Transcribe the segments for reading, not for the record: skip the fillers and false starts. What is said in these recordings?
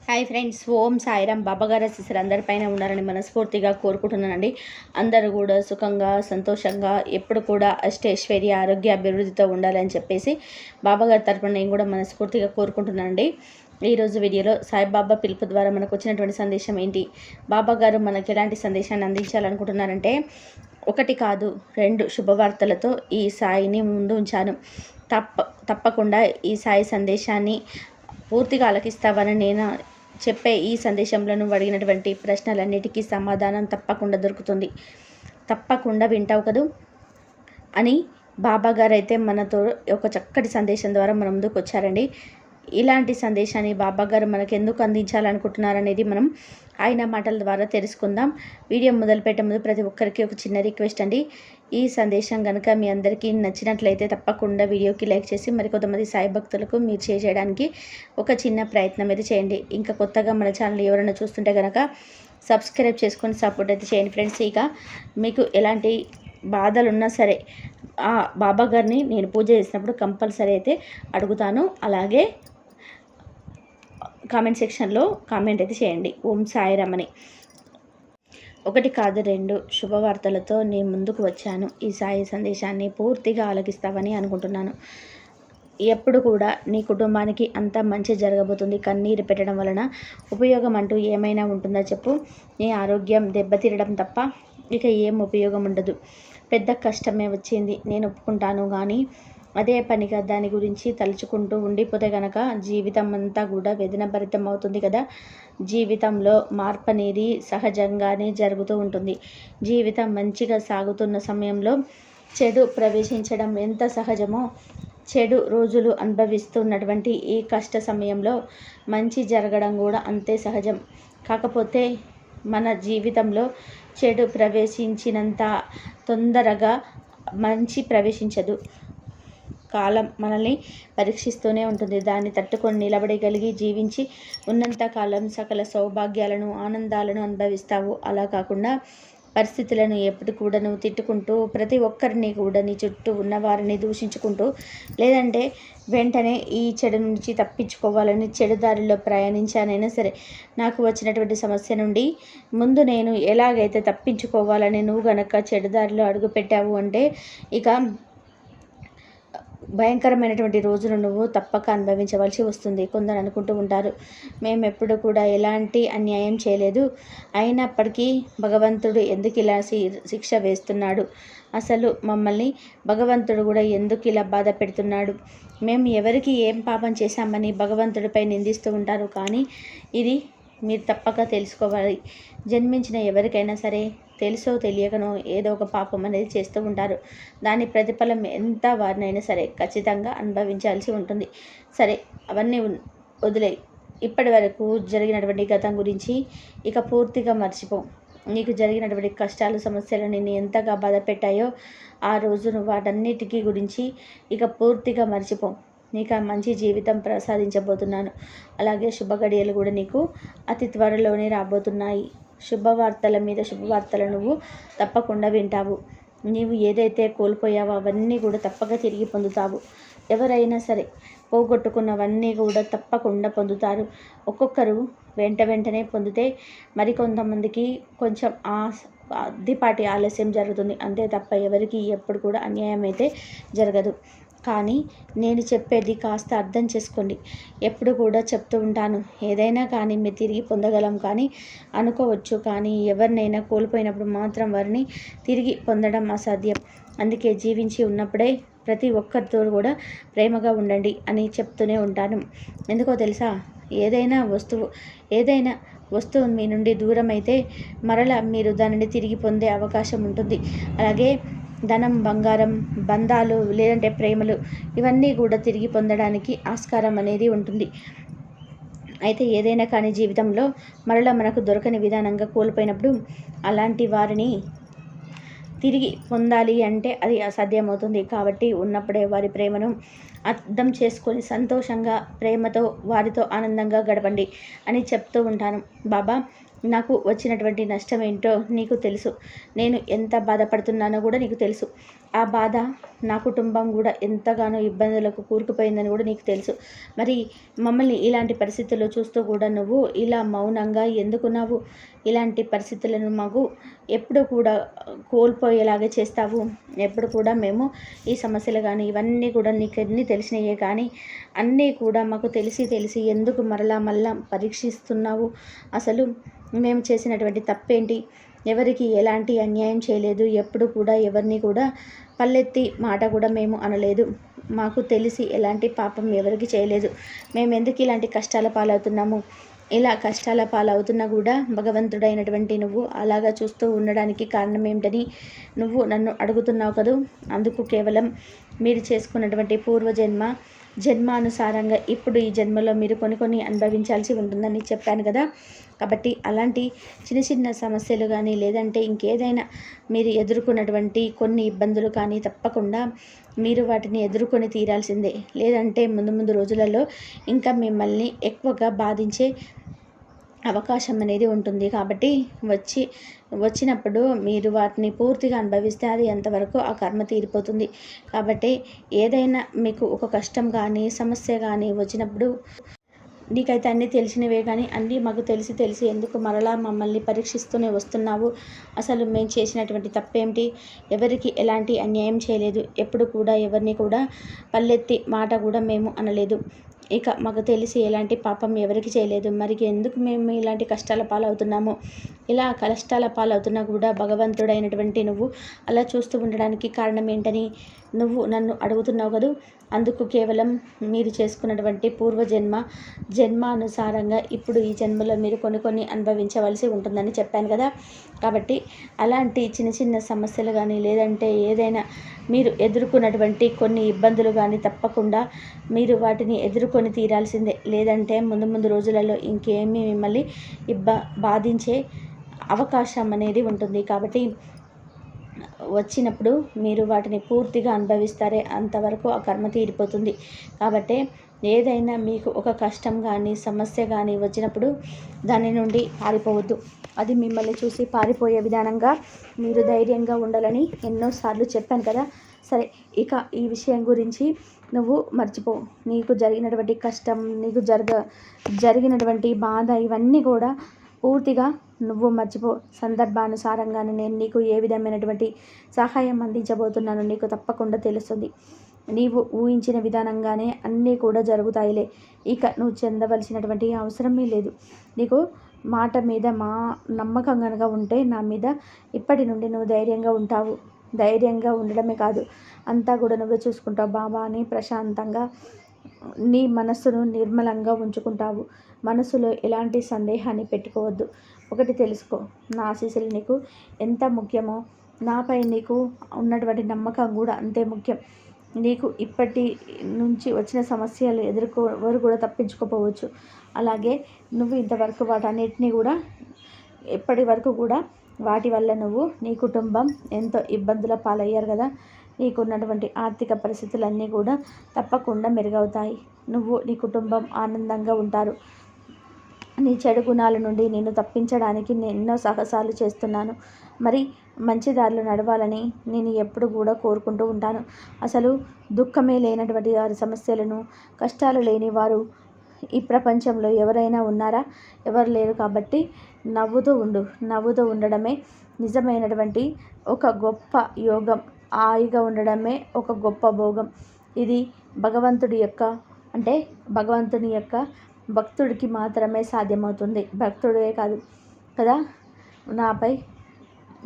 Hi friends, ఓం సాయిరామ్. బాబాగారి ఆశీస్సులు అందరిపైన ఉండాలని మనస్ఫూర్తిగా కోరుకుంటున్నానండి. అందరూ కూడా సుఖంగా సంతోషంగా ఎప్పుడు కూడా అష్టైశ్వర్య ఆరోగ్య అభివృద్ధితో ఉండాలని చెప్పేసి బాబాగారి తరపున నేను కూడా మనస్ఫూర్తిగా కోరుకుంటున్నానండి. ఈరోజు వీడియోలో సాయిబాబా పిలుపు ద్వారా మనకు వచ్చినటువంటి సందేశం ఏంటి, బాబాగారు మనకు ఎలాంటి సందేశాన్ని అందించాలనుకుంటున్నారంటే, ఒకటి కాదు రెండు శుభవార్తలతో ఈ సాయిని ముందు ఉంచాను. తప్పకుండా ఈ సాయి సందేశాన్ని పూర్తిగా ఆలకిస్తావని నేను చెప్పే ఈ సందేశంలో నువ్వు అడిగినటువంటి ప్రశ్నలన్నిటికీ సమాధానం తప్పకుండా దొరుకుతుంది. తప్పకుండా వింటావు కదూ అని బాబాగారు అయితే మనతో ఒక చక్కటి సందేశం ద్వారా మన ముందుకు వచ్చారండి. ఇలాంటి సందేశాన్ని బాబాగారు మనకు ఎందుకు అందించాలనుకుంటున్నారనేది మనం ఆయన మాటల ద్వారా తెలుసుకుందాం. వీడియో మొదలుపెట్టే ముందు ప్రతి ఒక్కరికి ఒక చిన్న రిక్వెస్ట్ అండి. ఈ సందేశం కనుక మీ అందరికీ నచ్చినట్లయితే తప్పకుండా వీడియోకి లైక్ చేసి మరికొంతమంది సాయి భక్తులకు మీరు చేయడానికి ఒక చిన్న ప్రయత్నం అయితే చేయండి. ఇంకా కొత్తగా మన ఛానల్ ఎవరైనా చూస్తుంటే కనుక సబ్స్క్రైబ్ చేసుకొని సపోర్ట్ అయితే చేయండి ఫ్రెండ్స్. ఇక మీకు ఎలాంటి బాధలు ఉన్నా సరే ఆ బాబా గారిని నేను పూజ చేసినప్పుడు కంపల్సరీ అయితే అడుగుతాను. అలాగే కామెంట్ సెక్షన్లో కామెంట్ అయితే చేయండి, ఓం సాయిరామ్ అని. ఒకటి కాదు రెండు శుభవార్తలతో నేను ముందుకు వచ్చాను. ఈ సాయి సందేశాన్ని పూర్తిగా ఆలకిస్తావని అనుకుంటున్నాను. ఎప్పుడు కూడా నీ కుటుంబానికి అంతా మంచి జరగబోతుంది. కన్నీరు పెట్టడం వలన ఉపయోగం అంటూ ఏమైనా ఉంటుందా చెప్పు? నీ ఆరోగ్యం దెబ్బతిరడం తప్ప ఇక ఏం ఉపయోగం ఉండదు. పెద్ద కష్టమే వచ్చింది, నేను ఒప్పుకుంటాను. కానీ అదే పనిగా దాని గురించి తలుచుకుంటూ ఉండిపోతే కనుక జీవితం అంతా కూడా వేదనభరితం అవుతుంది కదా. జీవితంలో మార్పు అనేది సహజంగానే జరుగుతూ ఉంటుంది. జీవితం మంచిగా సాగుతున్న సమయంలో చెడు ప్రవేశించడం ఎంత సహజమో, చెడు రోజులు అనుభవిస్తున్నటువంటి ఈ కష్ట సమయంలో మంచి జరగడం కూడా అంతే సహజం. కాకపోతే మన జీవితంలో చెడు ప్రవేశించినంత తొందరగా మంచి ప్రవేశించదు. కాలం మనల్ని పరీక్షిస్తూనే ఉంటుంది. దాన్ని తట్టుకొని నిలబడగలిగి జీవించి ఉన్నంత కాలం సకల సౌభాగ్యాలను ఆనందాలను అనుభవిస్తావు. అలా కాకుండా పరిస్థితులను ఎప్పుడు కూడా నువ్వు తిట్టుకుంటూ ప్రతి ఒక్కరిని కూడా నీ చుట్టూ ఉన్నవారిని దూషించుకుంటూ, లేదంటే వెంటనే ఈ చెడు నుంచి తప్పించుకోవాలని చెడు దారిలో ప్రయాణించానైనా సరే నాకు వచ్చినటువంటి సమస్య నుండి ముందు నేను ఎలాగైతే తప్పించుకోవాలని నువ్వు గనక చెడు దారిలో అడుగుపెట్టావు అంటే ఇక భయంకరమైనటువంటి రోజును నువ్వు తప్పక అనుభవించవలసి వస్తుంది. కొందరు అనుకుంటూ ఉంటారు, మేము ఎప్పుడు కూడా ఎలాంటి అన్యాయం చేయలేదు, అయినప్పటికీ భగవంతుడు ఎందుకు ఇలా శిక్ష వేస్తున్నాడు, అసలు మమ్మల్ని భగవంతుడు కూడా ఎందుకు ఇలా బాధ పెడుతున్నాడు, మేము ఎవరికి ఏం పాపం చేశామని భగవంతుడిపై నిందిస్తూ ఉంటారు. కానీ ఇది మీరు తప్పక తెలుసుకోవాలి. జన్మించిన ఎవరికైనా సరే తెలుసో తెలియకనో ఏదో ఒక పాపం అనేది చేస్తూ ఉంటారు. దాని ప్రతిఫలం ఎంత వారినైనా సరే ఖచ్చితంగా అనుభవించాల్సి ఉంటుంది. సరే, అవన్నీ వదిలే. ఇప్పటి వరకు జరిగినటువంటి గతం గురించి ఇక పూర్తిగా మర్చిపో. నీకు జరిగినటువంటి కష్టాలు సమస్యలు నిన్ను ఎంతగా బాధ పెట్టాయో ఆ రోజును వాటన్నిటికీ గురించి ఇక పూర్తిగా మర్చిపో. నీకు మంచి జీవితం ప్రసాదించబోతున్నాను. అలాగే శుభగడియలు కూడా నీకు అతి త్వరలోనే రాబోతున్నాయి. శుభవార్తల మీద శుభవార్తలు నువ్వు తప్పకుండా వింటావు. నీవు ఏదైతే కోల్పోయావో అవన్నీ కూడా తప్పక తిరిగి పొందుతావు. ఎవరైనా సరే పోగొట్టుకున్నవన్నీ కూడా తప్పకుండా పొందుతారు. ఒక్కొక్కరు వెంటనే పొందితే మరికొంతమందికి కొంచెం కొద్దిపాటి ఆలస్యం జరుగుతుంది. అంతే తప్ప ఎవరికి ఎప్పుడు కూడా అన్యాయం అయితే జరగదు. కానీ నేను చెప్పేది కాస్త అర్థం చేసుకోండి. ఎప్పుడు కూడా చెప్తూ ఉంటాను, ఏదైనా కానీ మీరు తిరిగి పొందగలం కానీ అనుకోవచ్చు, కానీ ఎవరినైనా కోల్పోయినప్పుడు మాత్రం వారిని తిరిగి పొందడం అసాధ్యం. అందుకే జీవించి ఉన్నప్పుడే ప్రతి ఒక్కరితో కూడా ప్రేమగా ఉండండి అని చెప్తూనే ఉంటాను. ఎందుకో తెలుసా, ఏదైనా వస్తువు మీ నుండి దూరం అయితే మరలా మీరు దానిని తిరిగి పొందే అవకాశం ఉంటుంది. అలాగే ధనం, బంగారం, బంధాలు, లేదంటే ప్రేమలు, ఇవన్నీ కూడా తిరిగి పొందడానికి ఆస్కారం అనేది ఉంటుంది. అయితే ఏదైనా కానీ జీవితంలో మరలా మనకు దొరకని విధానంగా కోల్పోయినప్పుడు అలాంటి వారిని తిరిగి పొందాలి అంటే అది అసాధ్యమవుతుంది. కాబట్టి ఉన్నప్పుడే వారి ప్రేమను అర్థం చేసుకొని సంతోషంగా ప్రేమతో వారితో ఆనందంగా గడపండి అని చెప్తూ ఉంటాను. బాబా నాకు వచ్చినటువంటి నష్టం ఏంటో నీకు తెలుసు. నేను ఎంత బాధపడుతున్నానో కూడా నీకు తెలుసు. ఆ బాధ నా కుటుంబం కూడా ఎంతగానో ఇబ్బందులకు కూరుకుపోయిందని కూడా నీకు తెలుసు. మరి మమ్మల్ని ఇలాంటి పరిస్థితుల్లో చూస్తూ కూడా నువ్వు ఇలా మౌనంగా ఎందుకున్నావు? ఇలాంటి పరిస్థితులను మాకు ఎప్పుడు కూడా కోల్పోయేలాగా చేస్తావు. ఎప్పుడు కూడా మేము ఈ సమస్యలు కానీ ఇవన్నీ కూడా నీకు అన్నీ తెలిసినయే, కానీ అన్నీ కూడా మాకు తెలిసి ఎందుకు మళ్ళా పరీక్షిస్తున్నావు? అసలు మేము చేసినటువంటి తప్పేంటి? ఎవరికి ఎలాంటి అన్యాయం చేయలేదు. ఎప్పుడు కూడా ఎవరిని కూడా పల్లెత్తి మాట కూడా మేము అనలేదు. మాకు తెలిసి ఎలాంటి పాపం ఎవరికి చేయలేదు. మేము ఎందుకు ఇలాంటి కష్టాల పాలవుతున్నాము? ఇలా కష్టాల పాలవుతున్నా కూడా భగవంతుడైనటువంటి నువ్వు అలాగా చూస్తూ ఉండడానికి కారణం ఏమిటని నువ్వు నన్ను అడుగుతున్నావు కదూ. అందుకు కేవలం మీరు చేసుకున్నటువంటి జన్మానుసారంగా ఇప్పుడు ఈ జన్మలో మీరు కొన్ని అనుభవించాల్సి ఉంటుందని చెప్పాను కదా. కాబట్టి అలాంటి చిన్న సమస్యలు కానీ లేదంటే ఇంకేదైనా మీరు ఎదుర్కొన్నటువంటి కొన్ని ఇబ్బందులు కానీ తప్పకుండా మీరు వాటిని ఎదుర్కొని తీరాల్సిందే. లేదంటే ముందు రోజులలో ఇంకా మిమ్మల్ని ఎక్కువగా బాధించే అవకాశం అనేది ఉంటుంది. కాబట్టి వచ్చినప్పుడు మీరు వాటిని పూర్తిగా అనుభవిస్తే అది ఎంతవరకు ఆ కర్మ తీరిపోతుంది. కాబట్టి ఏదైనా మీకు ఒక కష్టం కానీ సమస్య కానీ వచ్చినప్పుడు నీకైతే అన్నీ తెలిసినవే, కానీ అన్నీ మాకు తెలిసి ఎందుకు మరలా మమ్మల్ని పరీక్షిస్తూనే వస్తున్నావు? అసలు మేము చేసినటువంటి తప్పేమిటి? ఎవరికి ఎలాంటి అన్యాయం చేయలేదు. ఎప్పుడు కూడా ఎవరిని కూడా పల్లెత్తి మాట కూడా మేము అనలేదు. ఇక మాకు తెలిసి ఎలాంటి పాపం ఎవరికి చేయలేదు. మరి ఎందుకు మేము ఇలాంటి కష్టాల పాలవుతున్నాము? ఇలా కష్టాల పాలవుతున్నా కూడా భగవంతుడైనటువంటి నువ్వు అలా చూస్తూ ఉండడానికి కారణం ఏంటని నువ్వు నన్ను అడుగుతున్నావు కదూ. అందుకు కేవలం మీరు చేసుకున్నటువంటి జన్మానుసారంగా ఇప్పుడు ఈ జన్మలో మీరు కొన్ని అనుభవించవలసి ఉంటుందని చెప్పాను కదా. కాబట్టి అలాంటి చిన్న సమస్యలు కానీ లేదంటే ఏదైనా మీరు ఎదుర్కొన్నటువంటి కొన్ని ఇబ్బందులు కానీ తప్పకుండా మీరు వాటిని ఎదుర్కొని తీరాల్సిందే. లేదంటే ముందు రోజులలో ఇంకేమీ మిమ్మల్ని బాధించే అవకాశం అనేది ఉంటుంది. కాబట్టి వచ్చినప్పుడు మీరు వాటిని పూర్తిగా అనుభవిస్తారే, అంతవరకు ఆ కర్మ తీరిపోతుంది. కాబట్టి ఏదైనా మీకు ఒక కష్టం కానీ సమస్య కానీ వచ్చినప్పుడు దాని నుండి పారిపోవద్దు. అది మిమ్మల్ని చూసి పారిపోయే విధానంగా మీరు ధైర్యంగా ఉండాలని ఎన్నోసార్లు చెప్పాను కదా. సరే, ఇక ఈ విషయం గురించి నువ్వు మర్చిపో. నీకు జరిగినటువంటి కష్టం, నీకు జరిగినటువంటి బాధ ఇవన్నీ కూడా పూర్తిగా నువ్వు మర్చిపో. సందర్భానుసారంగానే నేను నీకు ఏ విధమైనటువంటి సహాయం అందించబోతున్నానో నీకు తప్పకుండా తెలుస్తుంది. నీవు ఊహించిన విధానంగానే అన్నీ కూడా జరుగుతాయిలే. ఇక నువ్వు చెందవలసినటువంటి అవసరమే లేదు. నీకు మాట మీద నమ్మకం కనుక ఉంటే నా మీద ఇప్పటి నుండి నువ్వు ధైర్యంగా ఉంటావు. ధైర్యంగా ఉండడమే కాదు, అంతా కూడా నువ్వే చూసుకుంటావు. బాబా అని ప్రశాంతంగా నీ మనస్సును నిర్మలంగా ఉంచుకుంటావు. మనసులో ఎలాంటి సందేహాన్ని పెట్టుకోవద్దు. ఒకటి తెలుసుకో, నా ఆశీస్సులు నీకు ఎంత ముఖ్యమో నాపై నీకు ఉన్నటువంటి నమ్మకం కూడా అంతే ముఖ్యం. నీకు ఇప్పటి నుంచి వచ్చిన సమస్యలు ఎవరు కూడా తప్పించుకోపోవచ్చు. అలాగే నువ్వు ఇంతవరకు వాటన్నిటినీ కూడా ఎప్పటి వరకు కూడా వాటి వల్ల నువ్వు నీ కుటుంబం ఎంతో ఇబ్బందుల పాలయ్యారు కదా. నీకున్నటువంటి ఆర్థిక పరిస్థితులన్నీ కూడా తప్పకుండా మెరుగవుతాయి. నువ్వు నీ కుటుంబం ఆనందంగా ఉంటారు. నీ చెడు గుణాల నుండి నేను తప్పించడానికి నేను ఎన్నో సాహసాలు చేస్తున్నాను. మరి మంచి దారిలో నడవాలని నేను ఎప్పుడు కూడా కోరుకుంటూ ఉంటాను. అసలు దుఃఖమే లేనటువంటి వారి సమస్యలను, కష్టాలు లేని వారు ఈ ప్రపంచంలో ఎవరైనా ఉన్నారా? ఎవరు లేరు. కాబట్టి నవ్వుతూ ఉండడమే నిజమైనటువంటి ఒక గొప్ప యోగం. హాయిగా ఉండడమే ఒక గొప్ప భోగం. ఇది భగవంతుడి యొక్క భక్తుడికి మాత్రమే సాధ్యమవుతుంది. భక్తుడే కాదు కదా. నాపై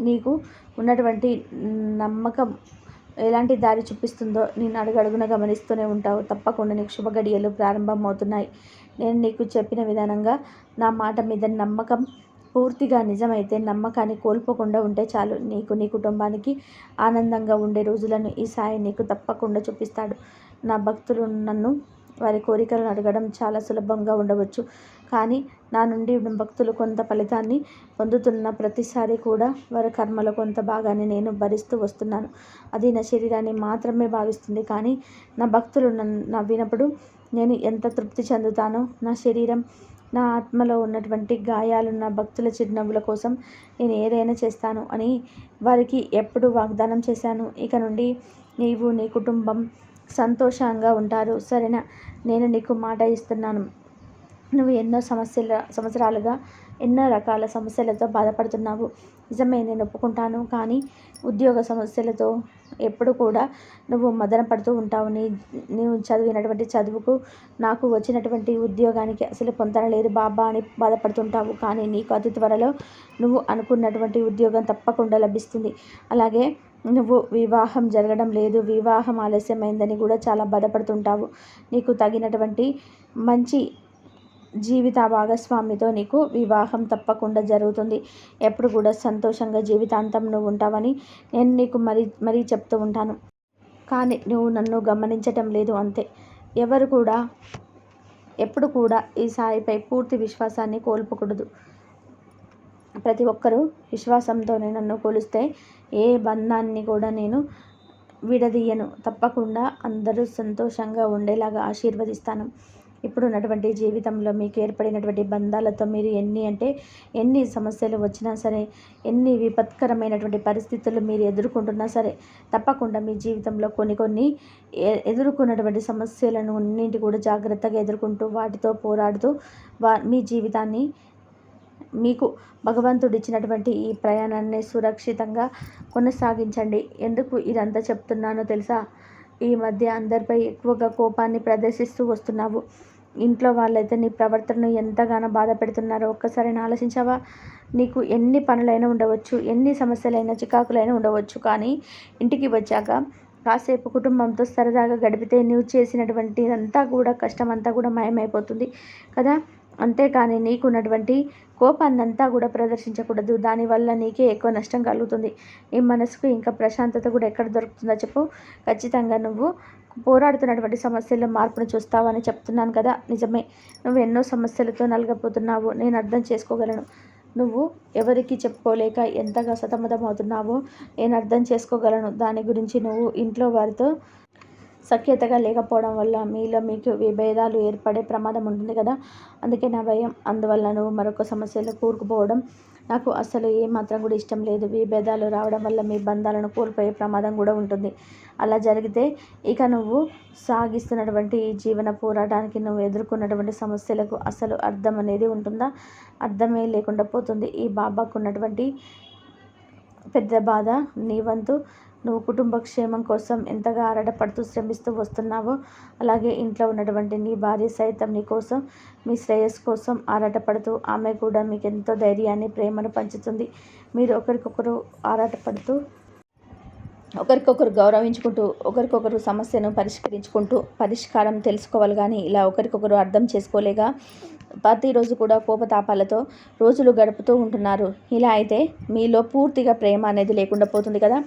నీకు ఉన్నటువంటి నమ్మకం ఎలాంటి దారి చూపిస్తుందో నేను అడుగడుగున గమనిస్తూనే ఉంటావు. తప్పకుండా నీకు శుభ గడియలు ప్రారంభమవుతున్నాయి. నేను నీకు చెప్పిన విధానంగా నా మాట మీద నమ్మకం పూర్తిగా నిజమైతే, నమ్మకాన్ని కోల్పోకుండా ఉంటే చాలు. నీకు నీ కుటుంబానికి ఆనందంగా ఉండే రోజులను ఈ సాయి నీకు తప్పకుండా చూపిస్తాడు. నా భక్తులు నన్ను వారి కోరికలను అడగడం చాలా సులభంగా ఉండవచ్చు, కానీ నా నుండి భక్తులు కొంత ఫలితాన్ని పొందుతున్న ప్రతిసారి కూడా వారి కర్మలో కొంత భాగాన్ని నేను భరిస్తూ వస్తున్నాను. అది నా శరీరాన్ని మాత్రమే భావిస్తుంది, కానీ నా భక్తులు నవ్వినప్పుడు నేను ఎంత తృప్తి చెందుతానో, నా శరీరం నా ఆత్మలో ఉన్నటువంటి గాయాలున్న భక్తుల చిరునవ్వుల కోసం నేను ఏదైనా చేస్తాను అని వారికి ఎప్పుడు వాగ్దానం చేశాను. ఇక నుండి నీవు నీ కుటుంబం సంతోషంగా ఉంటారు. సరేనా? నేను నీకు మాట ఇస్తున్నాను. నువ్వు ఎన్నో సంవత్సరాలుగా ఎన్నో రకాల సమస్యలతో బాధపడుతున్నావు. నిజమే, నేను ఒప్పుకుంటాను. కానీ ఉద్యోగ సమస్యలతో ఎప్పుడు కూడా నువ్వు మదన పడుతూ ఉంటావు. నీవు చదివినటువంటి చదువుకు నాకు వచ్చినటువంటి ఉద్యోగానికి అసలు పొంతన లేదు బాబా అని బాధపడుతుంటావు. కానీ నీకు అతి త్వరలో నువ్వు అనుకున్నటువంటి ఉద్యోగం తప్పకుండా లభిస్తుంది. అలాగే నువ్వు వివాహం జరగడం లేదు, వివాహం ఆలస్యమైందని కూడా చాలా బాధపడుతుంటావు. నీకు తగినటువంటి మంచి జీవిత భాగస్వామితో నీకు వివాహం తప్పకుండా జరుగుతుంది. ఎప్పుడు కూడా సంతోషంగా జీవితాంతం నువ్వు ఉంటావని నేను నీకు మరీ చెప్తూ ఉంటాను. కానీ నువ్వు నన్ను గమనించటం లేదు అంతే. ఎవరు కూడా ఎప్పుడు కూడా ఈ సాయిపై పూర్తి విశ్వాసాన్ని కోల్పోకూడదు. ప్రతి ఒక్కరూ విశ్వాసంతోనే నన్ను కొలిస్తే ఏ బంధాన్ని కూడా నేను విడదీయను. తప్పకుండా అందరూ సంతోషంగా ఉండేలాగా ఆశీర్వదిస్తాను. ఇప్పుడు ఉన్నటువంటి జీవితంలో మీకు ఏర్పడినటువంటి బంధాలతో మీరు ఎన్ని సమస్యలు వచ్చినా సరే, ఎన్ని విపత్కరమైనటువంటి పరిస్థితులు మీరు ఎదుర్కొంటున్నా సరే, తప్పకుండా మీ జీవితంలో కొన్ని ఎదుర్కొన్నటువంటి సమస్యలను అన్నింటి కూడా జాగ్రత్తగా ఎదుర్కొంటూ వాటితో పోరాడుతూ మీ జీవితాన్ని మీకు భగవంతుడు ఇచ్చినటువంటి ఈ ప్రయాణాన్ని సురక్షితంగా కొనసాగించండి. ఎందుకు ఇదంతా చెప్తున్నానో తెలుసా? ఈ మధ్య అందరిపై ఎక్కువగా కోపాన్ని ప్రదర్శిస్తూ వస్తున్నావు. ఇంట్లో వాళ్ళైతే నీ ప్రవర్తనను ఎంతగానో బాధ పెడుతున్నారో ఒక్కసారి ఆలోచించావా? నీకు ఎన్ని పనులైనా ఉండవచ్చు, ఎన్ని సమస్యలైనా చికాకులైనా ఉండవచ్చు, కానీ ఇంటికి వచ్చాక కాసేపు కుటుంబంతో సరదాగా గడిపితే నువ్వు చేసినటువంటి అంతా కూడా కష్టమంతా కూడా మాయమైపోతుంది కదా. అంతేకాని నీకున్నటువంటి కోపాన్నంతా కూడా ప్రదర్శించకూడదు. దానివల్ల నీకే ఎక్కువ నష్టం కలుగుతుంది. నీ మనసుకు ఇంకా ప్రశాంతత కూడా ఎక్కడ దొరుకుతుందో చెప్పు. ఖచ్చితంగా నువ్వు పోరాడుతున్నటువంటి సమస్యల్లో మార్పును చూస్తావని చెప్తున్నాను కదా. నిజమే, నువ్వు ఎన్నో సమస్యలతో నలగపోతున్నావు. నేను అర్థం చేసుకోగలను. నువ్వు ఎవరికి చెప్పుకోలేక ఎంతగా సతమతమవుతున్నావో నేను అర్థం చేసుకోగలను. దాని గురించి నువ్వు ఇంట్లో వారితో సఖ్యతగా లేకపోవడం వల్ల మీకు విభేదాలు ఏర్పడే ప్రమాదం ఉంటుంది కదా. అందుకే నా భయం. అందువల్ల నువ్వు మరొక సమస్యలో కూరుకుపోవడం నాకు అసలు ఏమాత్రం కూడా ఇష్టం లేదు. విభేదాలు రావడం వల్ల మీ బంధాలను కోల్పోయే ప్రమాదం కూడా ఉంటుంది. అలా జరిగితే ఇక నువ్వు సాగిస్తున్నటువంటి ఈ జీవన పోరాటానికి నువ్వు ఎదుర్కొన్నటువంటి సమస్యలకు అసలు అర్థం అనేది ఉంటుందా? అర్థమే లేకుండా పోతుంది. ఈ బాబాకు ఉన్నటువంటి పెద్ద బాధ నీ వంతు. నువ్వు కుటుంబ క్షేమం కోసం ఎంతగా ఆరాటపడుతూ శ్రమిస్తూ వస్తున్నావో, అలాగే ఇంట్లో ఉన్నటువంటి నీ భార్య సైతం నీ కోసం, మీ శ్రేయస్సు కోసం ఆరాటపడుతూ ఆమె కూడా మీకు ఎంతో ధైర్యాన్ని, ప్రేమను పంచుతుంది. మీరు ఒకరికొకరు ఆరాటపడుతూ, ఒకరికొకరు గౌరవించుకుంటూ, ఒకరికొకరు సమస్యను పరిష్కారం తెలుసుకోవాలి. కానీ ఇలా ఒకరికొకరు అర్థం చేసుకోలేక ప్రతిరోజు కూడా కోపతాపాలతో రోజులు గడుపుతూ ఉంటున్నారు. ఇలా అయితే మీలో పూర్తిగా ప్రేమ అనేది లేకుండా పోతుంది కదా.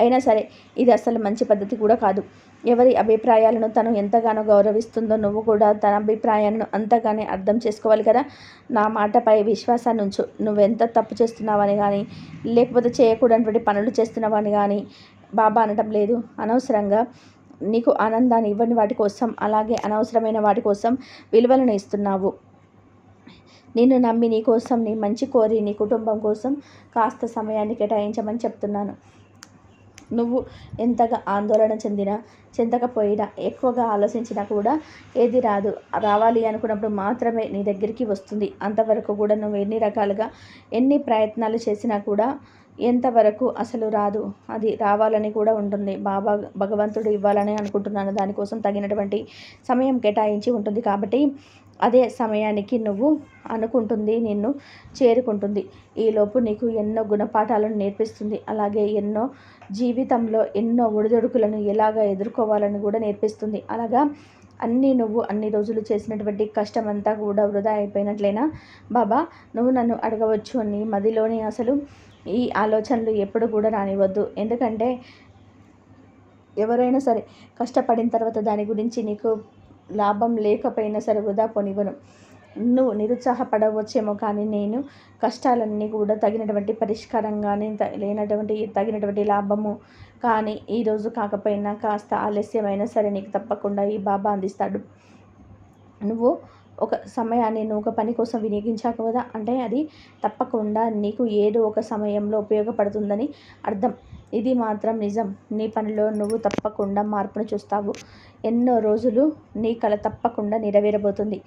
అయినా సరే ఇది అసలు మంచి పద్ధతి కూడా కాదు. ఎవరి అభిప్రాయాలను తను ఎంతగానో గౌరవిస్తుందో నువ్వు కూడా తన అభిప్రాయాలను అంతగానే అర్థం చేసుకోవాలి కదా. నా మాటపై విశ్వాసాన్ని ఉంచు. నువ్వెంత తప్పు చేస్తున్నావని కానీ, లేకపోతే చేయకూడనటువంటి పనులు చేస్తున్నావని కానీ బాబా అనటం లేదు. అనవసరంగా నీకు ఆనందాన్ని ఇవ్వని వాటి కోసం, అలాగే అనవసరమైన వాటి కోసం విలువలను ఇస్తున్నావు. నిన్ను నమ్మి నీ కోసం, నీ మంచి కోరి, నీ కుటుంబం కోసం కాస్త సమయాన్ని కేటాయించమని చెప్తున్నాను. నువ్వు ఎంతగా ఆందోళన చెందకపోయినా, ఎక్కువగా ఆలోచించినా కూడా ఏది రావాలి అనుకున్నప్పుడు మాత్రమే నీ దగ్గరికి వస్తుంది. అంతవరకు కూడా నువ్వు ఎన్ని రకాలుగా ఎన్ని ప్రయత్నాలు చేసినా కూడా ఎంతవరకు అసలు రాదు. అది రావాలని కూడా ఉంటుంది. భగవంతుడు ఇవ్వాలని అనుకుంటున్నాను. దానికోసం తగినటువంటి సమయం కేటాయించి ఉంటుంది. కాబట్టి అదే సమయానికి నువ్వు అనుకుంటుంది నిన్ను చేరుకుంటుంది. ఈలోపు నీకు ఎన్నో గుణపాఠాలను నేర్పిస్తుంది. అలాగే జీవితంలో ఎన్నో ఒడిదొడుకులను ఎలాగ ఎదుర్కోవాలని కూడా నేర్పిస్తుంది. అలాగా నువ్వు అన్ని రోజులు చేసినటువంటి కష్టమంతా కూడా వృధా అయిపోయినట్లేనా? బాబా, నువ్వు నన్ను అడగవచ్చు అని మదిలోని అసలు ఈ ఆలోచనలు ఎప్పుడు కూడా రానివ్వద్దు. ఎందుకంటే ఎవరైనా సరే కష్టపడిన తర్వాత దాని గురించి నీకు లాభం లేకపోయినా సరే వృధా పోనివ్వను. నువ్వు నిరుత్సాహపడవచ్చేమో, కానీ నేను కష్టాలన్నీ కూడా తగినటువంటి పరిష్కారం కానీ తగినటువంటి లాభము కానీ ఈరోజు కాకపోయినా కాస్త ఆలస్యమైనా సరే నీకు తప్పకుండా ఈ బాబా అందిస్తాడు. నువ్వు ఒక సమయాన్ని నువ్వు ఒక పని కోసం వినియోగించావు కదా, అంటే అది తప్పకుండా నీకు ఏదో ఒక సమయంలో ఉపయోగపడుతుందని అర్థం. ఇది మాత్రం నిజం. నీ పనిలో నువ్వు తప్పకుండా మార్పును చూస్తావు. ఎన్నో రోజులు నీ కల తప్పకుండా నెరవేరబోతుంది.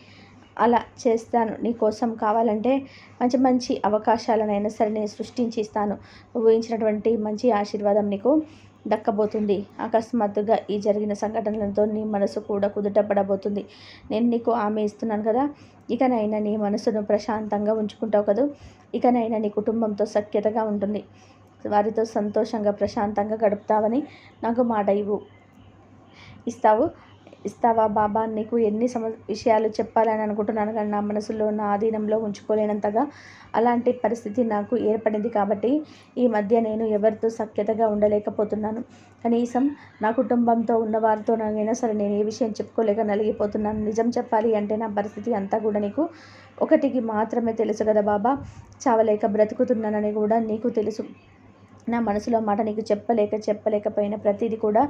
అలా చేస్తాను. నీ కోసం కావాలంటే మంచి మంచి అవకాశాలనైనా సరే నేను సృష్టించి ఇస్తాను. నువ్వు ఊహించినటువంటి మంచి ఆశీర్వాదం నీకు దక్కబోతుంది. అకస్మాత్తుగా ఈ జరిగిన సంఘటనలతో నీ మనసు కూడా కుదుటపడబోతుంది. నేను నీకు హామీ ఇస్తున్నాను కదా, ఇకనైనా నీ మనసును ప్రశాంతంగా ఉంచుకుంటావు కదూ. ఇకనైనా నీ కుటుంబంతో సఖ్యతగా ఉంటుంది. వారితో సంతోషంగా ప్రశాంతంగా గడుపుతావని నాకు మాట ఇస్తావా బాబా? నీకు ఎన్ని విషయాలు చెప్పాలని అనుకుంటున్నాను, కానీ నా మనసులో నా ఆధీనంలో ఉంచుకోలేనంతగా అలాంటి పరిస్థితి నాకు ఏర్పడింది. కాబట్టి ఈ మధ్య నేను ఎవరితో సఖ్యతగా ఉండలేకపోతున్నాను. కనీసం నా కుటుంబంతో ఉన్నవారితో నాకైనా సరే నేను ఏ విషయం చెప్పుకోలేక నలిగిపోతున్నాను. నిజం చెప్పాలి అంటే నా పరిస్థితి అంతా కూడా నీకు ఒకటికి మాత్రమే తెలుసు కదా బాబా, చావలేక బ్రతుకుతున్నానని కూడా నీకు తెలుసు. నా మనసులో మాట నీకు చెప్పలేకపోయిన ప్రతిదీ కూడా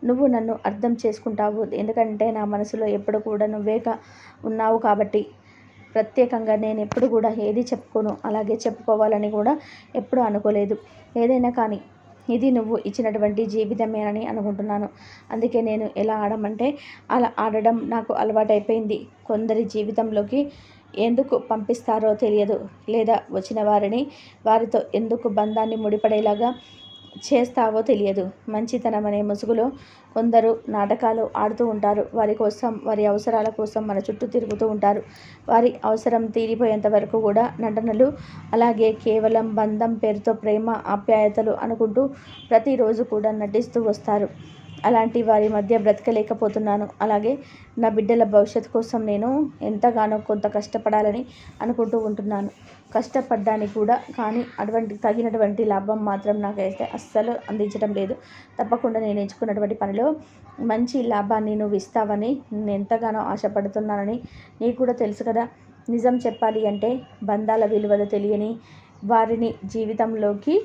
నువ్వు నన్ను అర్థం చేసుకుంటావు. ఎందుకంటే నా మనసులో ఎప్పుడు కూడా నువ్వే ఉన్నావు కాబట్టి. ప్రత్యేకంగా నేను ఎప్పుడు కూడా ఏది చెప్పుకోను, అలాగే చెప్పుకోవాలని కూడా ఎప్పుడు అనుకోలేదు. ఏదైనా కానీ ఇది నువ్వు ఇచ్చినటువంటి జీవితమేనని అనుకుంటున్నాను. అందుకే నేను ఎలా ఆడమంటే అలా ఆడడం నాకు అలవాటైపోయింది. కొందరి జీవితంలోకి ఎందుకు పంపిస్తారో తెలియదు, లేదా వచ్చిన వారితో ఎందుకు బంధాన్ని ముడిపడేలాగా చేస్తావో తెలియదు. మంచితనం అనే ముసుగులో కొందరు నాటకాలు ఆడుతూ ఉంటారు. వారి కోసం, వారి అవసరాల కోసం మన చుట్టూ తిరుగుతూ ఉంటారు. వారి అవసరం తీరిపోయేంత వరకు కూడా నటనలు, అలాగే కేవలం బంధం పేరుతో ప్రేమ ఆప్యాయతలు అనుకుంటూ ప్రతిరోజు కూడా నటిస్తూ వస్తారు. అలాంటి వారి మధ్య బ్రతకలేకపోతున్నాను. అలాగే నా బిడ్డల భవిష్యత్తు కోసం నేను ఎంతగానో కొంత కష్టపడాలని అనుకుంటూ ఉంటున్నాను. కష్టపడ్డానికి కూడా, కానీ తగినటువంటి లాభం మాత్రం నాకైతే అస్సలు అందించడం లేదు. తప్పకుండా నేను ఎంచుకున్నటువంటి పనిలో మంచి లాభాన్ని నువ్వు ఇస్తావని నేను ఎంతగానో ఆశపడుతున్నానని నీకు కూడా తెలుసు కదా. నిజం చెప్పాలి అంటే బంధాల విలువలు తెలియని వారిని జీవితంలోకి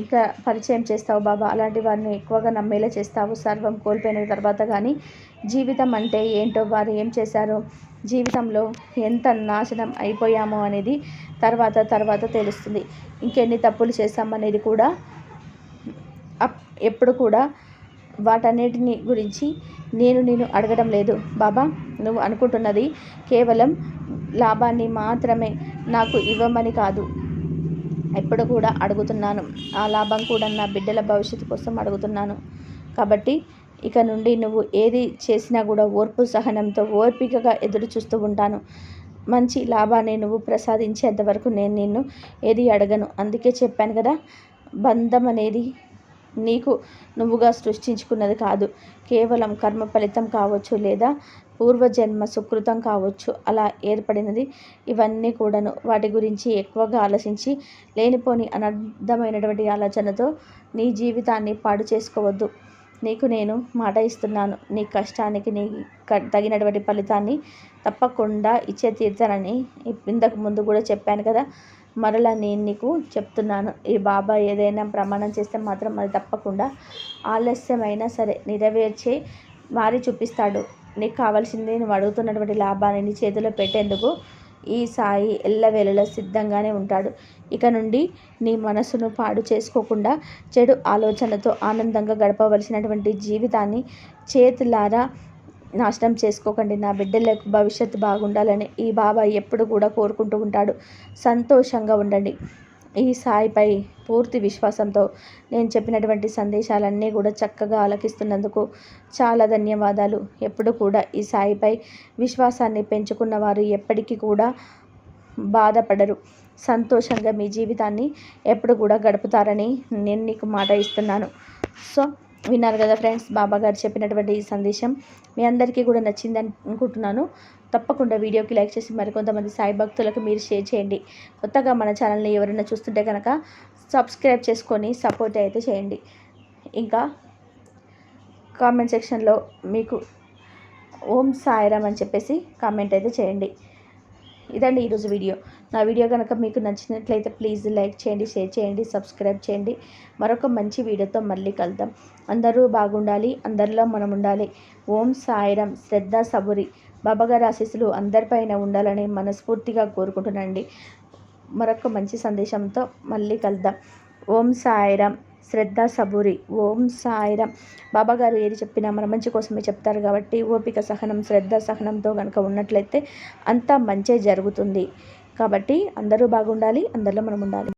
ఇక పరిచయం చేస్తావు బాబా. అలాంటి వారిని ఎక్కువగా నమ్మేలా చేస్తావు. సర్వం కోల్పోయిన తర్వాత కానీ జీవితం అంటే ఏంటో, వారు ఏం చేశారో, జీవితంలో ఎంత నాశనం అయిపోయామో అనేది తర్వాత తెలుస్తుంది. ఇంకెన్ని తప్పులు చేశామనేది కూడా ఎప్పుడు కూడా వాటన్నిటిని గురించి నేను అడగడం లేదు బాబా. నువ్వు అనుకుంటున్నది కేవలం లాభాన్ని మాత్రమే నాకు ఇవ్వమని కాదు, ఎప్పుడు కూడా అడుగుతున్నాను. ఆ లాభం కూడా నా బిడ్డల భవిష్యత్తు కోసం అడుగుతున్నాను. కాబట్టి ఇక నుండి నువ్వు ఏది చేసినా కూడా ఓర్పు సహనంతో ఓర్పికగా ఎదురు చూస్తూ ఉంటాను. మంచి లాభాన్ని నువ్వు ప్రసాదించేంత వరకు నేను నిన్ను ఏది అడగను. అందుకే చెప్పాను కదా, బంధం అనేది నీకు నువ్వుగా సృష్టించుకున్నది కాదు. కేవలం కర్మ ఫలితం కావచ్చు, లేదా పూర్వజన్మ సుకృతం కావచ్చు, అలా ఏర్పడినది. ఇవన్నీ కూడాను వాటి గురించి ఎక్కువగా ఆలోచించి లేనిపోని అనర్థమైనటువంటి ఆలోచనతో నీ జీవితాన్ని పాడు చేసుకోవద్దు. నీకు నేను మాట ఇస్తున్నాను. నీ కష్టానికి తగినటువంటి ఫలితాన్ని తప్పకుండా ఇచ్చే తీర్చానని ఇంతకు ముందు కూడా చెప్పాను కదా. మరలా నేను నీకు చెప్తున్నాను, ఈ బాబా ఏదైనా ప్రమాణం చేస్తే మాత్రం అది తప్పకుండా ఆలస్యమైనా సరే నెరవేర్చే మారి చూపిస్తాడు. నీకు కావాల్సింది నువ్వు అడుగుతున్నటువంటి లాభాన్ని నీ చేతిలో పెట్టేందుకు ఈ సాయి ఎల్లవేళలా సిద్ధంగానే ఉంటాడు. ఇక నుండి నీ మనసును పాడు చేసుకోకుండా చెడు ఆలోచనలతో ఆనందంగా గడపవలసినటువంటి జీవితాన్ని చేతులారా నాశనం చేసుకోకండి. నా బిడ్డలకు భవిష్యత్తు బాగుండాలని ఈ బాబా ఎప్పుడు కూడా కోరుకుంటూ ఉంటాడు. సంతోషంగా ఉండండి. ఈ సాయిపై పూర్తి విశ్వాసంతో నేను చెప్పినటువంటి సందేశాలన్నీ కూడా చక్కగా ఆలకిస్తున్నందుకు చాలా ధన్యవాదాలు. ఎప్పుడు కూడా ఈ సాయిపై విశ్వాసాన్ని పెంచుకున్న వారు ఎప్పటికీ కూడా బాధపడరు. సంతోషంగా మీ జీవితాన్ని ఎప్పుడు కూడా గడుపుతారని నేను నీకు మాట ఇస్తున్నాను. సో విన్నారు కదా ఫ్రెండ్స్, బాబా గారు చెప్పినటువంటి ఈ సందేశం మీ అందరికీ కూడా నచ్చింది అనుకుంటున్నాను. తప్పకుండా వీడియోకి లైక్ చేసి మరికొంతమంది సాయి భక్తులకు మీరు షేర్ చేయండి. కొత్తగా మన ఛానల్ని ఎవరైనా చూస్తుంటే కనుక సబ్స్క్రైబ్ చేసుకొని సపోర్ట్ అయితే చేయండి. ఇంకా కామెంట్ సెక్షన్లో మీకు ఓం సాయిరామ్ అని చెప్పేసి కామెంట్ అయితే చేయండి. ఇదండి ఈరోజు వీడియో. నా వీడియో కనుక మీకు నచ్చినట్లయితే ప్లీజ్ లైక్ చేయండి, షేర్ చేయండి, సబ్స్క్రైబ్ చేయండి. మరొక మంచి వీడియోతో మళ్ళీ కలుద్దాం. అందరూ బాగుండాలి, అందరిలో మనం ఉండాలి. ఓం సాయిరామ్. శ్రద్ధ సబూరి. బాబాగారి ఆశీస్సులు అందరిపైన ఉండాలని మనస్ఫూర్తిగా కోరుకుంటున్నానండి. మరొక మంచి సందేశంతో మళ్ళీ కలుద్దాం. ఓం సాయిరామ్. శ్రద్ధ సబూరి. ఓం సాయిరామ్. బాబాగారు ఏది చెప్పినా మన మంచి కోసమే చెప్తారు కాబట్టి ఓపిక, సహనం, శ్రద్ధ, సహనంతో కనుక ఉన్నట్లయితే అంతా మంచే జరుగుతుంది. కాబట్టి అందరూ బాగుండాలి, అందరిలో మనం ఉండాలి.